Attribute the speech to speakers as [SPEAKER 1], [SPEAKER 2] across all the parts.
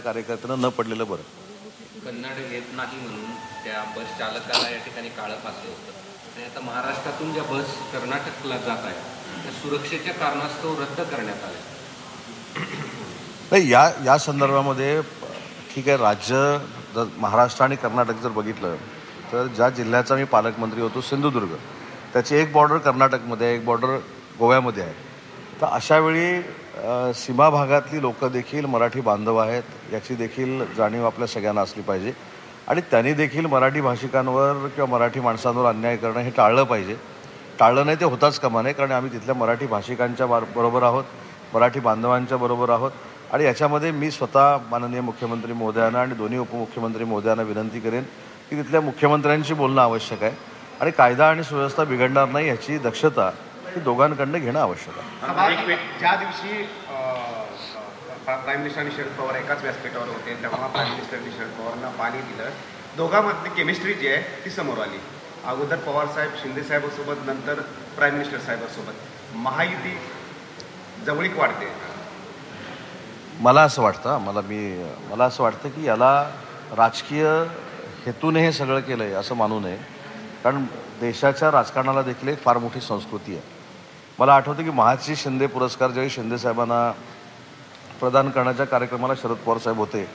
[SPEAKER 1] कार्यकर्त्यांना न पडलेलं बरं.
[SPEAKER 2] कन्नड येत नाही म्हणून त्या बस चालकाला या ठिकाणी काळं फासलं होतं आणि आता महाराष्ट्रातून ज्या बस कर्नाटकला जात आहेत त्या सुरक्षेच्या कारणास्तव रद्द करण्यात आल्या.
[SPEAKER 1] नाही, या संदर्भामध्ये ठीक आहे, राज्य महाराष्ट्र आणि कर्नाटक जर बघितलं तर ज्या जिल्ह्याचा मी पालकमंत्री होतो सिंधुदुर्ग, त्याची एक बॉर्डर कर्नाटकमध्ये आहे, एक बॉर्डर गोव्यामध्ये आहे. तर अशावेळी सीमा भागातली लोकं देखील मराठी बांधव आहेत याची देखील जाणीव आपल्या सगळ्यांना असली पाहिजे आणि त्यांनी देखील मराठी भाषिकांवर किंवा मराठी माणसांवर अन्याय करणं हे टाळलं पाहिजे. टाळलं नाही ते होताच कामा नये, कारण आम्ही तिथल्या मराठी भाषिकांच्या बरोबर आहोत, मराठी बांधवांच्या बरोबर आहोत आणि याच्यामध्ये मी स्वतः माननीय मुख्यमंत्री महोदयांना आणि दोन्ही उपमुख्यमंत्री महोदयांना विनंती करेन की तिथल्या मुख्यमंत्र्यांशी बोलणं आवश्यक आहे आणि कायदा आणि सुव्यवस्था बिघडणार नाही याची दक्षता ही दोघांकडनं घेणं आवश्यक आहे.
[SPEAKER 3] ज्या दिवशी प्राईम मिनिस्टर आणि शरद पवार एकाच व्यासपीठावर होते तेव्हा प्राईम मिनिस्टरनी शरद पवारांना पाणी दिलं. दोघांमधली केमिस्ट्री जी आहे ती समोर आली. अगोदर पवार साहेब शिंदे साहेबांसोबत, नंतर प्राईम मिनिस्टर साहेबांसोबत महायुती जवळीक वाढते.
[SPEAKER 1] मला असं वाटतं की याला राजकीय हेतूने हे सगळं केलं आहे असं मानू नये, कारण देशाच्या राजकारणाला देखील एक फार मोठी संस्कृती आहे. मला आठवतं की महाची शिंदे पुरस्कार ज्यावेळी शिंदे साहेबांना प्रदान करण्याच्या कार्यक्रमाला शरद पवार साहेब होते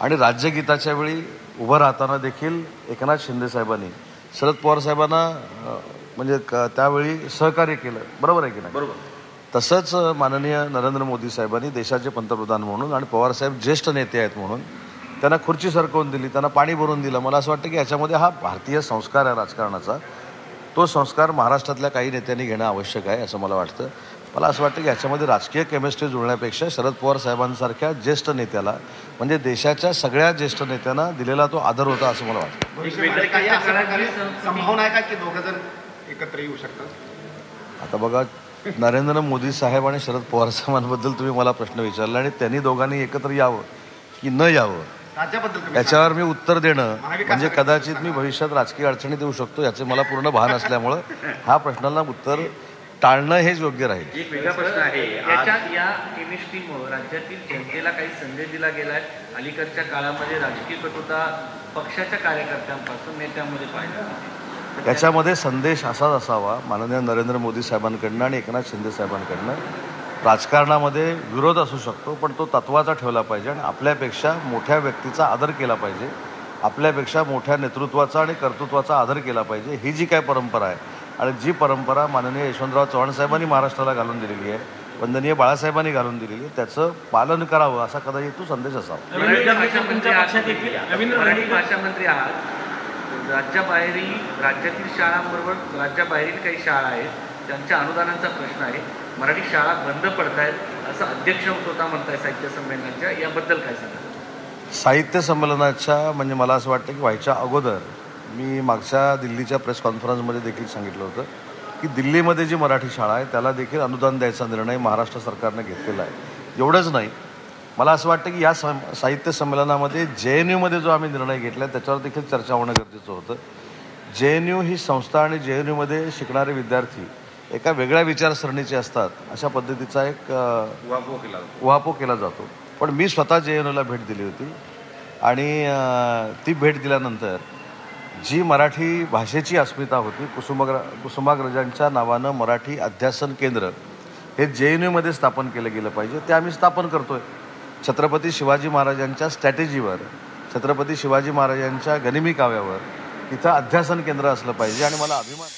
[SPEAKER 1] आणि राज्यगीताच्या वेळी उभं राहताना देखील एकनाथ शिंदे साहेबांनी शरद पवार साहेबांना म्हणजे त्यावेळी सहकार्य केलं. बरोबर आहे की नाही?
[SPEAKER 3] बरोबर.
[SPEAKER 1] तसंच माननीय नरेंद्र मोदी साहेबांनी देशाचे पंतप्रधान म्हणून आणि पवारसाहेब ज्येष्ठ नेते आहेत म्हणून त्यांना खुर्ची सरकवून दिली, त्यांना पाणी भरून दिलं. मला असं वाटतं की याच्यामध्ये हा भारतीय संस्कार आहे राजकारणाचा, तो संस्कार महाराष्ट्रातल्या काही नेत्यांनी घेणं आवश्यक आहे असं मला वाटतं. मला असं वाटतं की याच्यामध्ये राजकीय केमिस्ट्री जुळण्यापेक्षा शरद पवार साहेबांसारख्या ज्येष्ठ नेत्याला म्हणजे देशाच्या सगळ्या ज्येष्ठ नेत्यांना दिलेला तो आदर होता असं मला वाटतं.
[SPEAKER 3] संभावना आहे का की दोघं जण एकत्र येऊ शकतात?
[SPEAKER 1] आता बघा, नरेंद्र मोदी साहेब आणि शरद पवार साहेबांबद्दल तुम्ही मला प्रश्न विचारला आणि त्यांनी दोघांनी एकत्र यावं की न यावं याच्यावर मी उत्तर देणं म्हणजे कदाचित मी भविष्यात राजकीय अडचणीत येऊ शकतो याचे मला पूर्ण भान असल्यामुळं ह्या प्रश्नाला उत्तर टाळणं हेच योग्य राहील.
[SPEAKER 2] एक वेगळा प्रश्न आहे, या केमिस्ट्रीमुळे राज्यातील जनतेला काही संदेश दिला गेलाय. अलीकडच्या काळामध्ये राजकीय कटुता पक्षाच्या कार्यकर्त्यांपासून नेत्यांमध्ये पाहिजे.
[SPEAKER 1] याच्यामध्ये संदेश असाच असावा माननीय नरेंद्र मोदी साहेबांकडनं आणि एकनाथ शिंदे साहेबांकडनं. राजकारणामध्ये विरोध असू शकतो पण तो तत्वाचा ठेवला पाहिजे आणि आपल्यापेक्षा मोठ्या व्यक्तीचा आदर केला पाहिजे, आपल्यापेक्षा मोठ्या नेतृत्वाचा आणि कर्तृत्वाचा आदर केला पाहिजे. ही जी काय परंपरा आहे आणि जी परंपरा माननीय यशवंतराव चव्हाण साहेबांनी महाराष्ट्राला घालून दिलेली आहे, वंदनीय बाळासाहेबांनी घालून दिलेली आहे, त्याचं पालन करावं असा कदाचित तो संदेश असावा.
[SPEAKER 2] मराठी भाषामंत्री आहात, राज्यातील शाळांबरोबर राज्याबाहेरील काही शाळा आहेत त्यांच्या अनुदानाचा प्रश्न आहे. मराठी शाळा बंद पडत आहेत असं अध्यक्ष स्वतः म्हणताय साहित्य संमेलनाच्या, याबद्दल काय सांगा?
[SPEAKER 1] साहित्य संमेलनाच्या म्हणजे मला असं वाटतं की व्हायच्या अगोदर मी मागच्या दिल्लीच्या प्रेस कॉन्फरन्समध्ये देखील सांगितलं होतं की दिल्लीमध्ये जी मराठी शाळा आहे त्याला देखील अनुदान द्यायचा निर्णय महाराष्ट्र सरकारने घेतलेला आहे. एवढंच नाही, मला असं वाटतं की या साहित्य संमेलनामध्ये JNUमध्ये जो आम्ही निर्णय घेतला त्याच्यावर देखील चर्चा होणं गरजेचं होतं. JNU ही संस्था आणि JNUमध्ये शिकणारे विद्यार्थी एका वेगळ्या विचारसरणीचे असतात अशा पद्धतीचा एक उहापोह केला जातो. पण मी स्वतः JNUला भेट दिली होती आणि ती भेट दिल्यानंतर जी मराठी भाषेची अस्मिता होती, कुसुमाग्रजांच्या नावानं मराठी अध्यासन केंद्र हे JNUमध्ये स्थापन केलं गेलं पाहिजे, ते आम्ही स्थापन करतोय. छत्रपती शिवाजी महाराजांच्या स्ट्रॅटेजीवर, छत्रपती शिवाजी महाराजांच्या गनिमी काव्यावर तिथं अध्यासन केंद्र असलं पाहिजे आणि मला अभिमान